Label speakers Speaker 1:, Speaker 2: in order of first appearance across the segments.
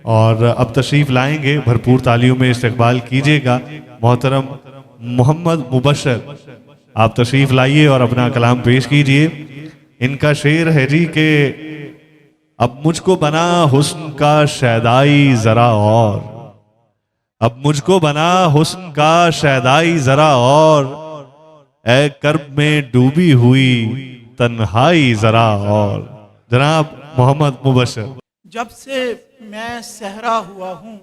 Speaker 1: और अब तशरीफ़ लाएंगे, भरपूर तालियों में इस्तकबाल कीजिएगा मोहतरम मोहम्मद मुबशर। आप तशरीफ़ लाइए और अपना कलाम पेश कीजिए। इनका शेर है जी के अब मुझको बना हुस्न का शैदाई ज़रा और, अब मुझको बना हुस्न का शैदाई ज़रा और, ए कर्ब में डूबी हुई तन्हाई ज़रा और। जनाब मोहम्मद मुबशर।
Speaker 2: जब से मैं सहरा हुआ हूँ,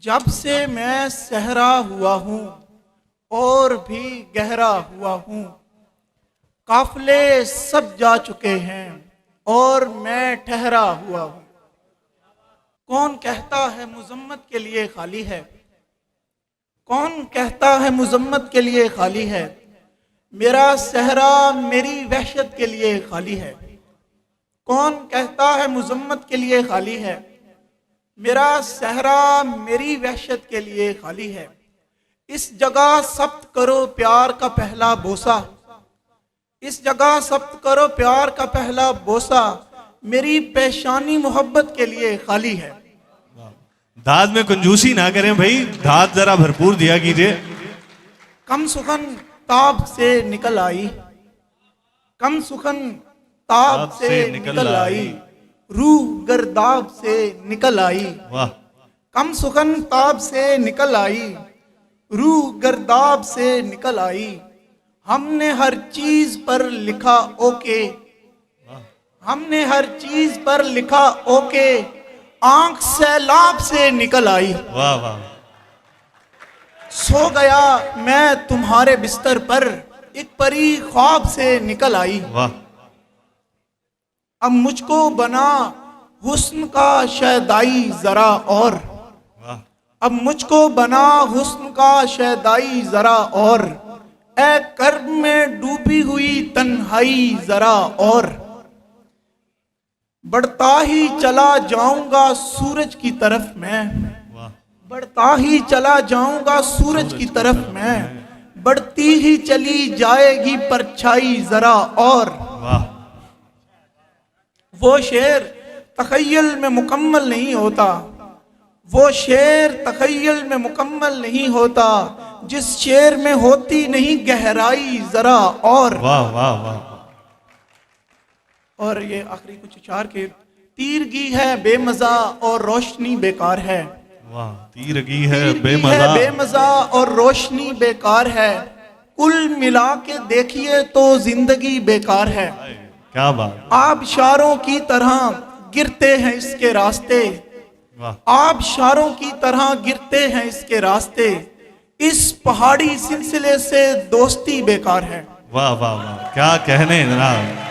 Speaker 2: जब से मैं सहरा हुआ हूँ और भी गहरा हुआ हूँ, काफिले सब जा चुके हैं और मैं ठहरा हुआ हूँ। कौन कहता है मुजम्मत के लिए खाली है, कौन कहता है मुजम्मत के लिए खाली है, मेरा सहरा मेरी वहशत के लिए खाली है। कौन कहता है मुजम्मत के लिए खाली है, मेरा सहरा मेरी वहशत के लिए खाली है। इस जगह सब्त करो प्यार का पहला बोसा, इस जगह सब्त करो प्यार का पहला बोसा, मेरी पेशानी मोहब्बत के लिए खाली है।
Speaker 1: दाद में कंजूसी ना करें भाई, दाद जरा भरपूर दिया कीजिए।
Speaker 2: कम सुखन ताब से निकल आई, कम सुखन ताब से निकल आई, रूह गर्दाब से निकल आई।
Speaker 1: वाह।
Speaker 2: कम सुखन ताब से निकल आई, रूह गर्दाब से निकल आई। हमने हर चीज पर लिखा ओके, हमने हर चीज पर लिखा ओके, आंख सैलाब से निकल आई।
Speaker 1: वाह वाह।
Speaker 2: सो गया मैं तुम्हारे बिस्तर पर, एक परी ख्वाब से निकल आई।
Speaker 1: वाह।
Speaker 2: अब मुझको बना हुस्न का शैदाई जरा और, अब मुझको बना हुस्न का शैदाई जरा और, ए कर्ब में डूबी हुई तन्हाई जरा और। बढ़ता ही चला जाऊंगा सूरज की तरफ मैं, बढ़ता ही चला जाऊंगा सूरज की तरफ मैं, बढ़ती ही चली जाएगी परछाई जरा और। वो शेर तखय्युल में मुकम्मल नहीं होता, वो शेर तखय्युल में मुकम्मल नहीं होता, जिस शेर में होती नहीं गहराई जरा और।
Speaker 1: वाह वाह वाह।
Speaker 2: और ये आखिरी कुछ अशार के, तीरगी है बेमजा और रोशनी बेकार है।
Speaker 1: वाह। तीरगी है बेमजा,
Speaker 2: बेमजा और रोशनी बेकार है, कुल मिला के देखिए तो जिंदगी बेकार है।
Speaker 1: क्या बात।
Speaker 2: आबशारों की तरह गिरते हैं इसके रास्ते, आबशारों की तरह गिरते हैं इसके रास्ते, इस पहाड़ी सिलसिले से दोस्ती बेकार है।
Speaker 1: वाह वाह वाह। क्या कहने जनाब।